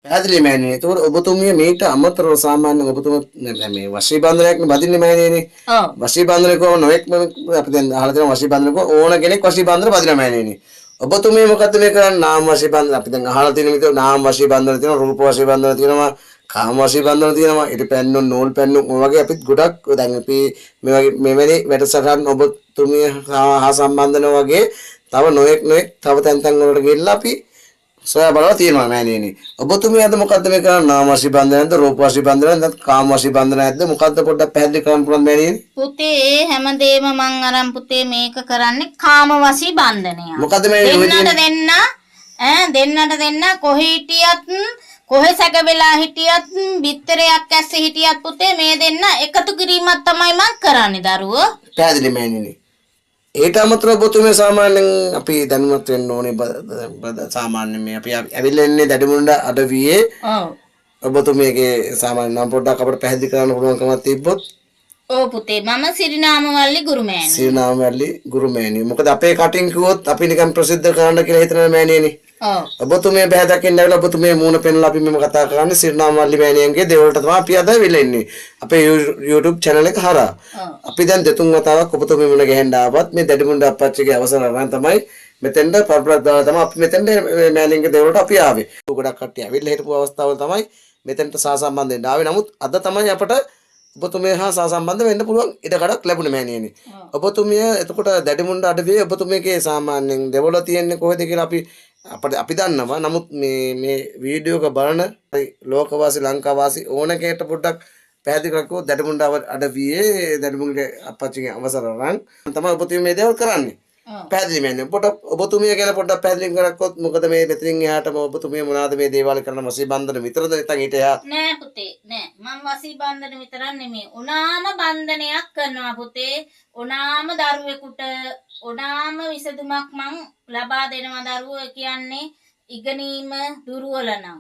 පැහැදිලි මෑණියනි. ඒතකොට ඔබතුමිය මේට අමතරව සාමාන්‍යයෙන් ඔබතුමිය මේ වශී බන්ධනයක් බදින්නේ මෑණියනි. ඔව්. වශී බන්ධනය කොහොම නොඑක් අපි දැන් අහලා තියෙනවා වශී බන්ධනය කොහොම ඕන කෙනෙක් වශී බන්ධන බදිනවා මෑණියනි. ඔබතුමිය මොකද්ද මේ කරන්නේ? නාම වශී බන්ධන අපි දැන් අහලා තියෙන විදිහට නාම වශී බන්ධන තියෙනවා, රූප වශී බන්ධන තියෙනවා, කාම වශී බන්ධන තියෙනවා, ඊට පැන්නුම් නූල් පැන්නුම් ඔය වගේ අපිත් ගොඩක් දැන් අපි මේ වගේ මෙවැනි වැඩසටහන් ඔබතුමිය හා සම්බන්ධන වගේ තව නොඑක් තව තැන් වලට ගිහිල්ලා අපි සොයා බලලා තියෙනවා මෑණියනි. ඔබතුමිය අද මොකද්ද මේ කරන්නේ? නාම වශී බන්ධනයක්ද, රූප වශී බන්ධනයක්ද, කාම වශී බන්ධනයක්ද? මොකද්ද පොඩ්ඩක් පැහැදිලි කරන්න පුළුවන් මෑණියනි? පුතේ හැමදේම මං අරන් පුතේ මේක කරන්නේ කාම වශී බන්ධනයක්. මොකද්ද මෑණියනි? දෙන්නට දෙන්න කොහේ හිටියත් කොහේ සැක වෙලා හිටියත් බිත්තරයක් ඇස්සේ හිටියත් පුතේ මේ දෙන්න එකතු කිරීමක් තමයි මං කරන්නේ දරුවෝ. පැහැදිලි මෑණියනි. ඒට අමතරව ඔබතුමිය සාමාන්‍යයෙන් අපි දැනුවත් වෙන්න ඕනේ සාමාන්‍යයෙන් මේ අපි ඇවිල්ලා ඉන්නේ දැඩිමුණ්ඩ අඩවියේ. ඔව්. ඔබතුමියගේ සාමාන්‍ය නම් පොඩ්ඩක් අපිට පැහැදිලි කරන්න පුළුවන්කමක් තිබ්බොත්. ඔව් පුතේ මම සිරිනාමවල්ලි ගුරුමෑණියෝ. සිරිනාමවල්ලි ගුරුමෑණියෝ. මොකද අපේ කටින් කිව්වොත් අපි නිකන් ප්‍රසිද්ධ කරන්න කියලා හිතනවා මෑණියනි. ඔව්. ඔබතුමිය බෑ දකින්න ඇවිල්ලා ඔබතුමිය මූණ පෙන්ලා අපි මෙම කතා කරන්නේ සිරිනාමවල්ලි මෑණියන්ගේ දේවල්ට තමයි අපි අද වෙලා ඉන්නේ. අපේ YouTube channel එක හරහා. අපි දැන් දෙතුන් වතාවක් ඔබතුමිය මුණ ගැහෙන්න ආවත් මේ දැඩිමුණ්ඩ අප්පච්චිගේ අවසර අරන් තමයි මෙතෙන්ට පරපරක් දාලා තමයි අපි මෙතෙන්ට මෑණියන්ගේ දේවල්ට අපි ආවේ. ගොඩක් කට්ටිය ඇවිල්ලා හිටපු අවස්ථාවල තමයි මෙතෙන්ට සහසම්බන්ධ වෙන්න ආවේ. නමුත් අද තමයි අපට ඔබතුමිය හා සහසම්බන්ධ වෙන්න පුළුවන් ඉඩකඩක් ලැබුණේ මෑණියනි. ඔබතුමිය එතකොට දැඩිමුණ්ඩ අඩවියේ ඔබතුමියගේ සාමාන්‍යයෙන් දෙවල තියෙන්නේ කොහෙද කියලා අපි දන්නවා. නමුත් මේ වීඩියෝ එක බලන ලෝකවාසී ලංකාවාසී ඕන කෙනෙක්ට පොඩ්ඩක් පැහැදිලි කරකෝ දැඩිමුණ්ඩ අඩවියේ දැඩිමුණ්ඩ අප්පච්චිගේ අවසර අරන් තමයි ඔබතුමිය මේ දේවල් කරන්නේ. පැහැදිලි මෑණියෝ පොඩ්ඩක් ඔබතුමිය ගැන පොඩ්ඩක් පැහැදිලි කරක්කොත් මොකද මේ මෙතනින් එහාටම ඔබතුමිය මොනවාද මේ දේවල් කරන වශී බන්ධන විතරද නැත්නම් ඊට එහා නෑ පුතේ නෑ මම වශී බන්ධන විතරක් නෙමෙයි උනාම බන්ධනයක් කරනවා පුතේ උනාම දරුවෙකුට උනාම විසඳුමක් මං ලබා දෙනවා දරුවෝ කියන්නේ ඉගෙනීම දුර්වල නම්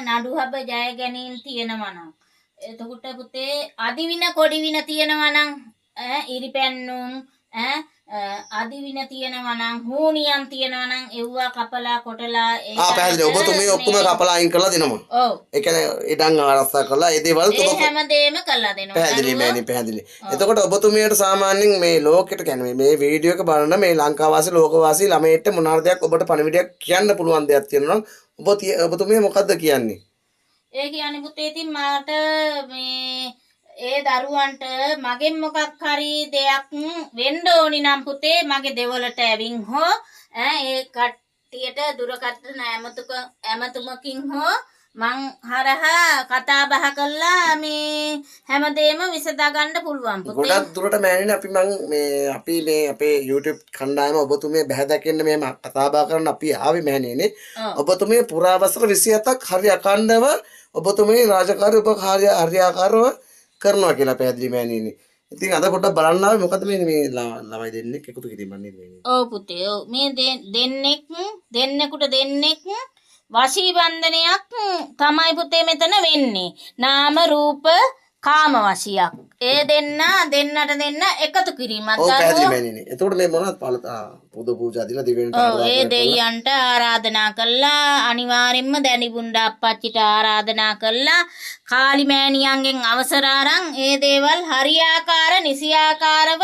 නඩුහබ ජය ගැනීම තියෙනවා නම් එතකොට පුතේ අදිවින කොඩිවින තියෙනවා නම් ඉරිපැන්නුම් අදිවින තියෙනවා නම් හූනියම් තියෙනවා නම් එව්වා කපලා කොටලා පැහැදිලි ඔබතුමිය ඔක්කොම කපලා අයින් කරලා දෙනවා. ඔව්. ඒ කියන්නේ ඉඩම් ආරක්ෂා කරලා ඒ දේවල් ඒ හැමදේම කරලා දෙනවා. පැහැදිලි මෑණි පැහැදිලි. එතකොට ඔබතුමියට සාමාන්‍යයෙන් මේ ලෝකෙට කියන්නේ මේ වීඩියෝ එක බලන මේ ලංකාවාසී ලෝකවාසී ළමයින්ට මොන හරි දෙයක් ඔබට පණිවිඩයක් කියන්න පුළුවන් දෙයක් තියෙනවා නම් ඔබතුමිය මොකද්ද කියන්නේ? ඒ කියන්නේ පුතේ ඉතින් මාට මේ ඒ දරුවන්ට මගෙන් මොකක් හරි දෙයක් වෙන්න ඕනි නම් පුතේ මගේ දෙවලට ඇවින් හෝ ඒ කට්ටියට දුරකථන ඇමතුමකින් හෝ මං හරහා කතා බහ කළා මේ හැමදේම විසඳා ගන්න පුළුවන් පුතේ. ගොඩක් දුරට මෑණිනේ අපි මේ අපේ YouTube කණ්ඩායම ඔබතුමිය බැහැ දකින්න මෙහෙම කතා බහ කරන්න අපි ආවේ මෑණිනේ. ඔබතුමිය පුරාවසර 27ක් හරි අකණ්ඩව ඔබතුමිය රාජකාරී හරියාකාරව කරනවා කියලා පැහැදිලි මෑණිනේ. ඉතින් අද පොඩ්ඩක් බලන්න ආවේ මොකද මේ ළමයි දෙන්නෙක් එකතු කිරීමක් නේද මේ? ඔව් පුතේ. ඔව් මේ දෙන්නෙකුට දෙන්නෙක් වශී බන්ධනයක් තමයි පුතේ මෙතන වෙන්නේ. නාම රූප කාම වශියක්. ඒ දෙන්නට දෙන්න එකතු කිරීමක් ඔව් පැහැදිලි මෑණිනේ. එතකොට මේ මොනවද පොදු පූජා දීලා දිවෙන්ට ඒ දෙයියන්ට ආරාධනා කළා අනිවාර්යෙන්ම දැඩිමුණ්ඩ අප්පච්චිට ආරාධනා කළා කාලි මෑණියන්ගෙන් අවසර අරන් ඒ දේවල් හරියාකාර නිසියාකාරව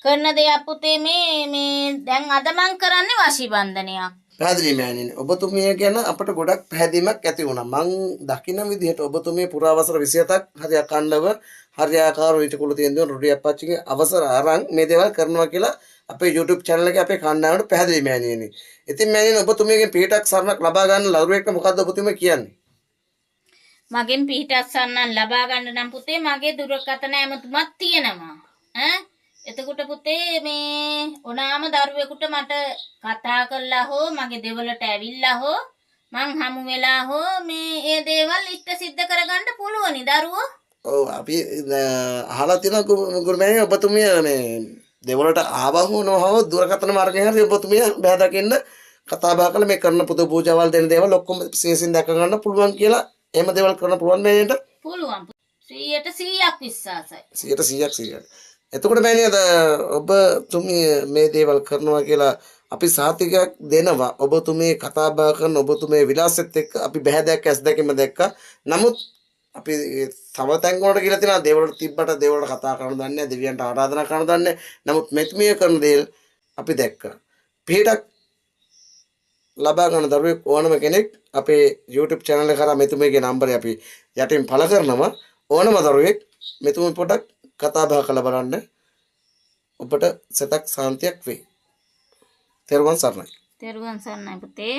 කරන දෙයක් පුතේ මේ දැන් අද මං කරන්නේ වශී බන්ධනයක්. පැහැදිලි මෑණිනේ. ඔබතුමිය ගැන අපට ගොඩක් පැහැදීමක් ඇති වුණා. මං දකින විදිහට ඔබතුමිය පුරාවසර 27ක් හරි අකණ්ඩව හරියාකාරව ඊටකුළු තියෙන රුඩි අප්පච්චිගේ අවසර අරන් මේ දේවල් කරනවා කියලා අපේ YouTube channel එකේ අපේ කණ්ඩායමට පැහැදිලි මෑණියනේ. ඉතින් මෑණියනේ ඔබතුමියගෙන් පිටක් සරණක් ලබා ගන්න ලරුවෙක්ට මොකද්ද ඔබතුමිය කියන්නේ? මගෙන් පිටක් සරණක් ලබා ගන්න නම් පුතේ මගේ දුරකථන ඇමතුමක් තියෙනවා. එතකොට පුතේ මේ ඕනාම දරුවෙකුට මට කතා කළා හෝ මගේ දෙවලට ඇවිල්ලා හෝ මං හමු වෙලා හෝ මේ ඒ දේවල් ඉෂ්ට සිද්ධ කරගන්න පුළුවනි දරුවෝ. ඔව් අපි අහලා තියෙන ගුරුමෑණියෝ ඔබතුමිය මේ දෙවලට ආවා හෝ නොහව දුරකථන මාර්ගයෙන් හරි ඔබතුමිය බෑ දකින්න කතා බහ කරලා මේ කරන පුදු පූජාවල් දෙන දේවල් ඔක්කොම විශේෂයෙන් දැක ගන්න පුළුවන් කියලා එහෙම දේවල් කරන්න පුළුවන් නේද? පුළුවන්. 100% විශ්වාසයි. 100%. එතකොට මෑණියද ඔබතුමිය මේ දේවල් කරනවා කියලා අපි සාතිකයක් දෙනවා ඔබතුමේ කතා බහ කරන ඔබතුමේ විලාසෙත් එක්ක අපි බහැදයක් ඇස් දෙකෙම දැක්කා. නමුත් අපි තව තැන් වලට කියලා තියෙනවා දේවල්ට තිබ්බට දේවල්ට කතා කරන්න දන්නේ නැහැ, දෙවියන්ට ආරාධනා කරන්න දන්නේ නැහැ. නමුත් මෙතුමිය කරන දේ අපි දැක්කා. පිටක් ලබා ගන්න දරුවෙක් ඕනම කෙනෙක් අපේ YouTube channel එක කරා මෙතුමියගේ නම්බරය අපි යටින් පළ කරනවා. ඕනම දරුවෙක් මෙතුමිය පොඩක් කතා බහ කරලා බලන්න. ඔබට සතක් සාන්තියක් වෙයි. තෙරුවන් සරණයි. තෙරුවන් සරණයි පුතේ.